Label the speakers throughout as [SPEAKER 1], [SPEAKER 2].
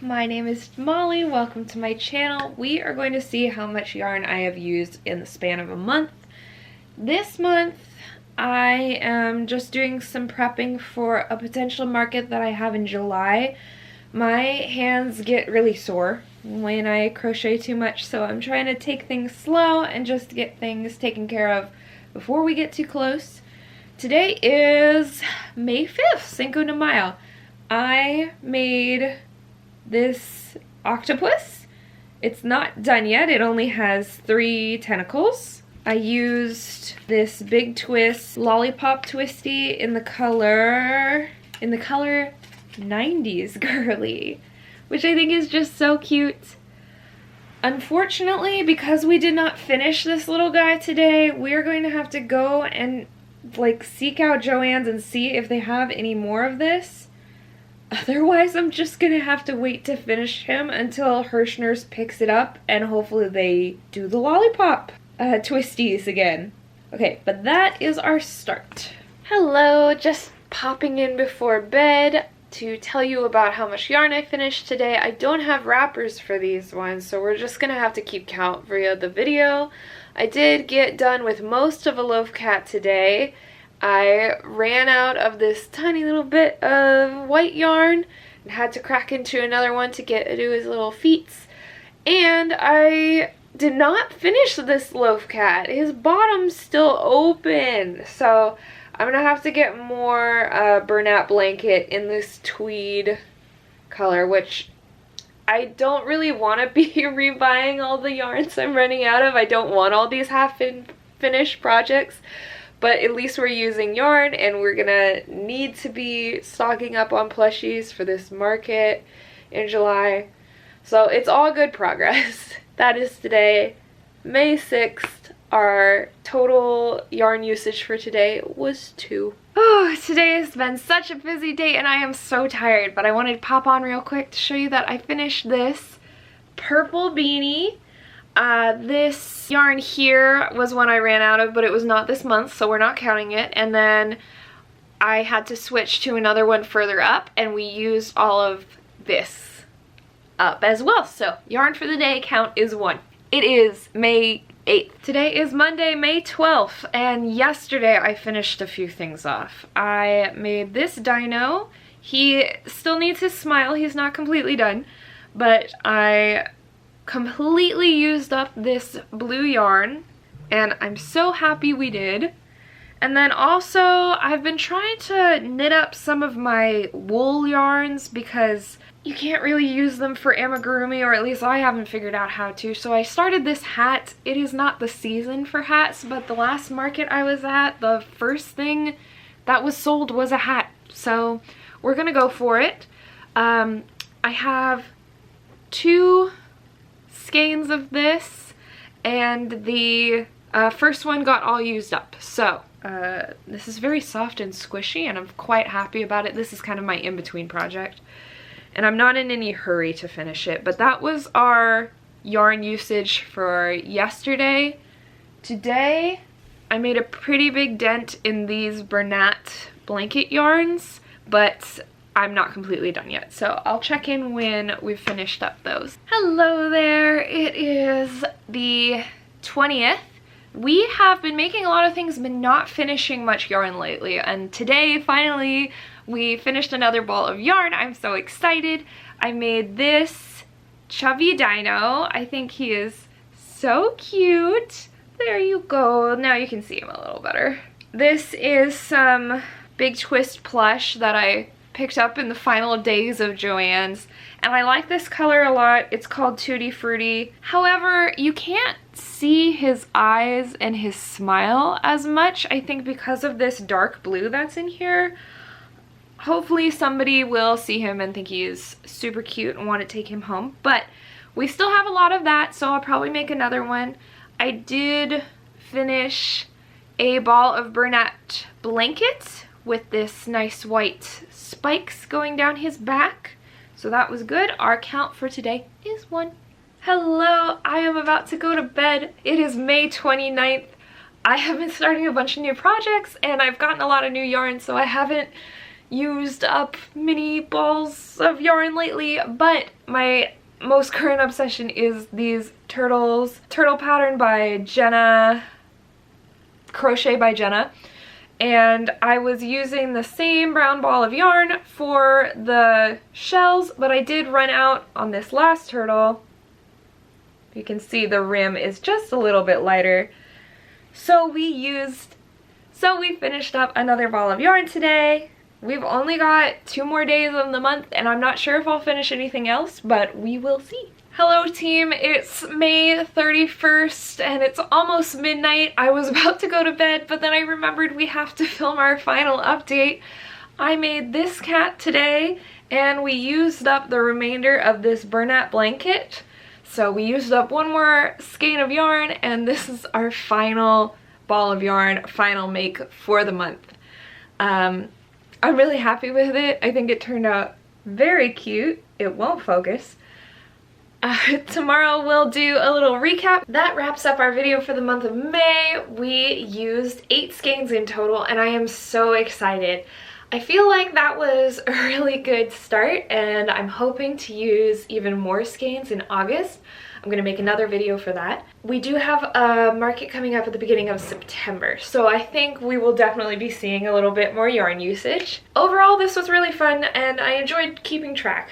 [SPEAKER 1] my name is Molly. Welcome to my channel. We are going to see how much yarn I have used in the span of a month. This month I am just doing some prepping for a potential market that I have in July. My hands get really sore when I crochet too much, so I'm trying to take things slow and just get things taken care of before we get too close. Today is May 5th, Cinco de Mayo. I made this octopus. It's not done yet. It only has 3 tentacles. I used this big twist lollipop twisty in the color 90s girly, which I think is just so cute. Unfortunately, because we did not finish this little guy today, we are going to have to go and seek out Joann's and see if they have any more of this. Otherwise, I'm just gonna have to wait to finish him until Hirschner's picks it up and hopefully they do the lollipop twisties again. Okay, but that is our start. Hello, just popping in before bed to tell you about how much yarn I finished today. I don't have wrappers for these ones, so we're just gonna have to keep count via the video. I did get done with most of a loaf cat today. I ran out of this tiny little bit of white yarn and had to crack into another one to do his little feet. And I did not finish this loaf cat. His bottom's still open. So I'm going to have to get more burnout blanket in this tweed color, which I don't really want to be rebuying all the yarns I'm running out of. I don't want all these half-finished projects. But at least we're using yarn, and we're gonna need to be stocking up on plushies for this market in July. So it's all good progress. That is today, May 6th. Our total yarn usage for today was 2. Oh, today has been such a busy day and I am so tired, but I wanted to pop on real quick to show you that I finished this purple beanie. This yarn here was one I ran out of, but it was not this month, so we're not counting it. And then I had to switch to another one further up, and we used all of this up as well. So yarn for the day count is 1. It is May 8th. Today is Monday, May 12th, and yesterday I finished a few things off. I made this dino. He still needs his smile. He's not completely done, but I completely used up this blue yarn, and I'm so happy we did. And then also I've been trying to knit up some of my wool yarns because you can't really use them for amigurumi, or at least I haven't figured out how to. So I started this hat. It is not the season for hats, but the last market I was at, the first thing that was sold was a hat. So we're gonna go for it. I have 2 skeins of this, and the first one got all used up. So this is very soft and squishy, and I'm quite happy about it. This is kind of my in-between project, and I'm not in any hurry to finish it. But that was our yarn usage for yesterday. Today I made a pretty big dent in these Bernat blanket yarns, but I'm not completely done yet, so I'll check in when we've finished up those. Hello there, it is the 20th. We have been making a lot of things but not finishing much yarn lately, and today finally we finished another ball of yarn. I'm so excited. I made this chubby dino. I think he is so cute. There you go, now you can see him a little better. This is some big twist plush that I picked up in the final days of Joann's, and I like this color a lot. It's called Tutti Frutti. However, you can't see his eyes and his smile as much, I think, because of this dark blue that's in here. Hopefully somebody will see him and think he is super cute and want to take him home, but we still have a lot of that, so I'll probably make another one. I did finish a ball of Bernat blanket with this nice white spikes going down his back, so that was good. Our count for today is 1. Hello, I am about to go to bed. It is May 29th. I have been starting a bunch of new projects, and I've gotten a lot of new yarn, so I haven't used up many balls of yarn lately, but my most current obsession is these turtles. Turtle pattern by Jenna, Crochet by Jenna. And I was using the same brown ball of yarn for the shells, but I did run out on this last turtle. You can see the rim is just a little bit lighter. So we finished up another ball of yarn today. We've only got 2 more days of the month, and I'm not sure if I'll finish anything else, but we will see. Hello team, it's May 31st and it's almost midnight. I was about to go to bed, but then I remembered we have to film our final update. I made this cat today and we used up the remainder of this burlap blanket. So we used up 1 more skein of yarn, and this is our final ball of yarn, final make for the month. I'm really happy with it. I think it turned out very cute. It won't focus. Tomorrow we'll do a little recap. That wraps up our video for the month of May. We used 8 skeins in total and I am so excited. I feel like that was a really good start and I'm hoping to use even more skeins in August. I'm going to make another video for that. We do have a market coming up at the beginning of September, so I think we will definitely be seeing a little bit more yarn usage. Overall, this was really fun and I enjoyed keeping track.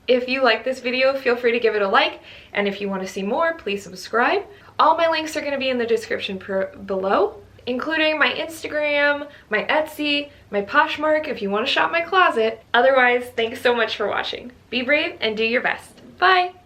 [SPEAKER 1] If you like this video, feel free to give it a like, and if you want to see more, please subscribe. All my links are going to be in the description below, including my Instagram, my Etsy, my Poshmark if you want to shop my closet. Otherwise, thanks so much for watching. Be brave and do your best. Bye!